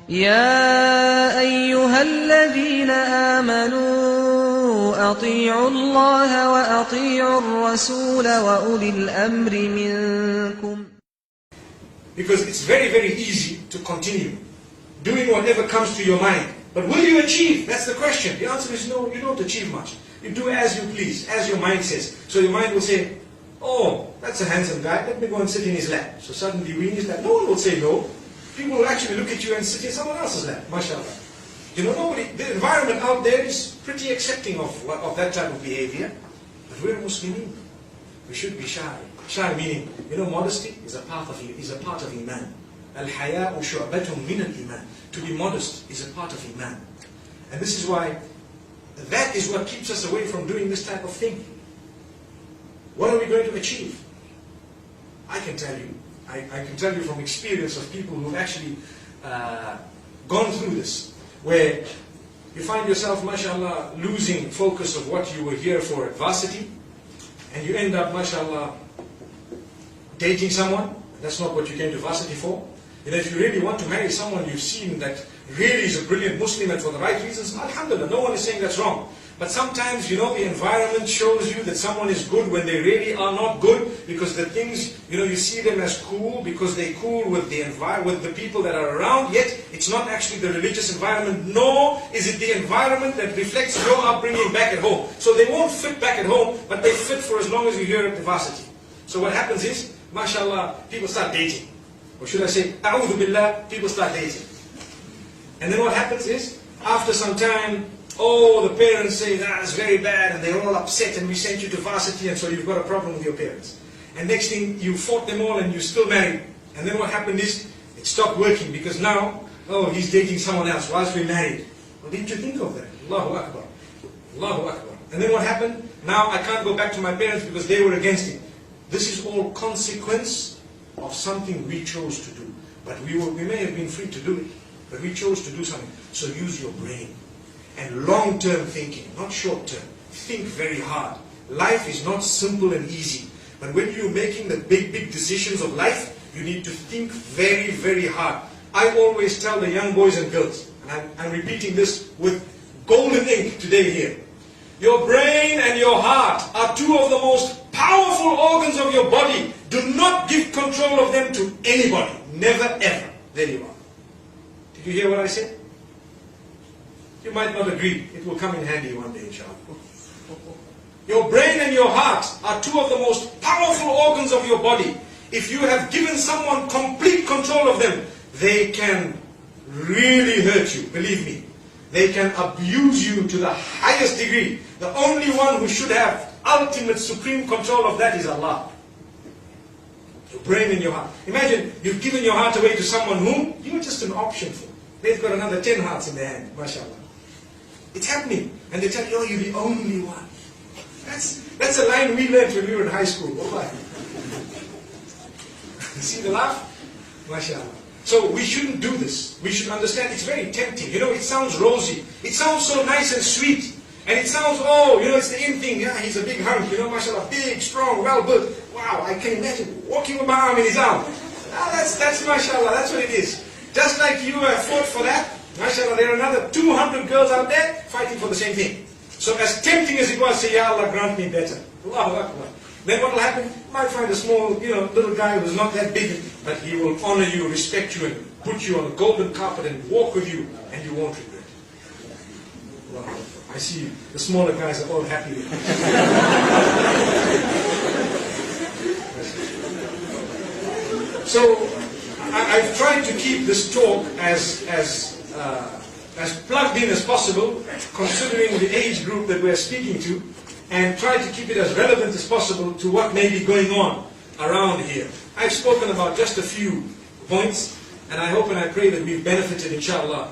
يا أيها الذين آمنوا أطيعوا الله وأطيعوا الرسول وأولي الأمر منكم. Because it's very, very easy to continue doing whatever comes to your mind. But will you achieve? That's the question. The answer is no, you don't achieve much. You do as you please, as your mind says. So your mind will say, oh, that's a handsome guy, let me go and sit in his lap. So suddenly we in his lap. No one will say no. People will actually look at you and sit in someone else's lap, mashallah. You know, the environment out there is pretty accepting of that type of behavior. But we're Muslimin. We should be shy. Shy meaning, modesty is a part of Iman. Al-haya'u shu'batun min al-iman. To be modest is a part of Iman. And this is why, that is what keeps us away from doing this type of thing. What are we going to achieve? I can tell you. I can tell you from experience of people who've actually gone through this, where you find yourself, mashallah, losing focus of what you were here for at varsity, and you end up, mashallah, dating someone. That's not what you came to varsity for. If you really want to marry someone you've seen that really is a brilliant Muslim and for the right reasons, alhamdulillah, no one is saying that's wrong. But sometimes, the environment shows you that someone is good when they really are not good, because the things, you see them as cool because they're cool with the people that are around, yet it's not actually the religious environment, nor is it the environment that reflects your upbringing back at home. So they won't fit back at home, but they fit for as long as you're here at the varsity. So what happens is, mashallah, people start dating. Or should I say, a'udhu billah, people start dating. And then what happens is, after some time, the parents say, that's very bad, and they're all upset, and we sent you to varsity, and so you've got a problem with your parents. And next thing, you fought them all, and you're still married. And then what happened is, it stopped working, because now, he's dating someone else, whilst we're married. Well, didn't you think of that? Allahu Akbar. Allahu Akbar. And then what happened? Now I can't go back to my parents because they were against it. This is all consequence of something we chose to do. But we may have been free to do it, but we chose to do something. So use your brain. And long-term thinking, not short-term. Think very hard. Life is not simple and easy. But when you're making the big, big decisions of life, you need to think very, very hard. I always tell the young boys and girls, and I'm repeating this with golden ink today here. Your brain and your heart are two of the most powerful organs of your body. Do not give control of them to anybody. Never ever. There you are. Did you hear what I said? You might not agree. It will come in handy one day, inshallah. Your brain and your heart are two of the most powerful organs of your body. If you have given someone complete control of them, they can really hurt you, believe me. They can abuse you to the highest degree. The only one who should have ultimate supreme control of that is Allah. Your brain and your heart. Imagine you've given your heart away to someone whom you're just an option for. They've got another 10 hearts in their hand, mashallah. It's happening. And they tell you, you're the only one. That's a line we learned when we were in high school. See the laugh? MashaAllah. So we shouldn't do this. We should understand it's very tempting. It sounds rosy. It sounds so nice and sweet. And it sounds, it's the in thing. Yeah, he's a big hunk, mashallah, big, strong, well built. Wow, I can imagine walking with my arm in his arm. That's mashallah, that's what it is. Just like you have fought for that, mashallah, there are another 200 girls out there fighting for the same thing. So as tempting as it was, say, Ya Allah, grant me better. Allahu Akbar. Then what will happen? You might find a small, little guy who's not that big, but he will honor you, respect you, and put you on a golden carpet and walk with you, and you won't regret. Allahu Akbar. I see the smaller guys are all happy with you. So I've tried to keep this talk as plugged in as possible, considering the age group that we're speaking to, and try to keep it as relevant as possible to what may be going on around here. I've spoken about just a few points, and I hope and I pray that we've benefited, inshallah.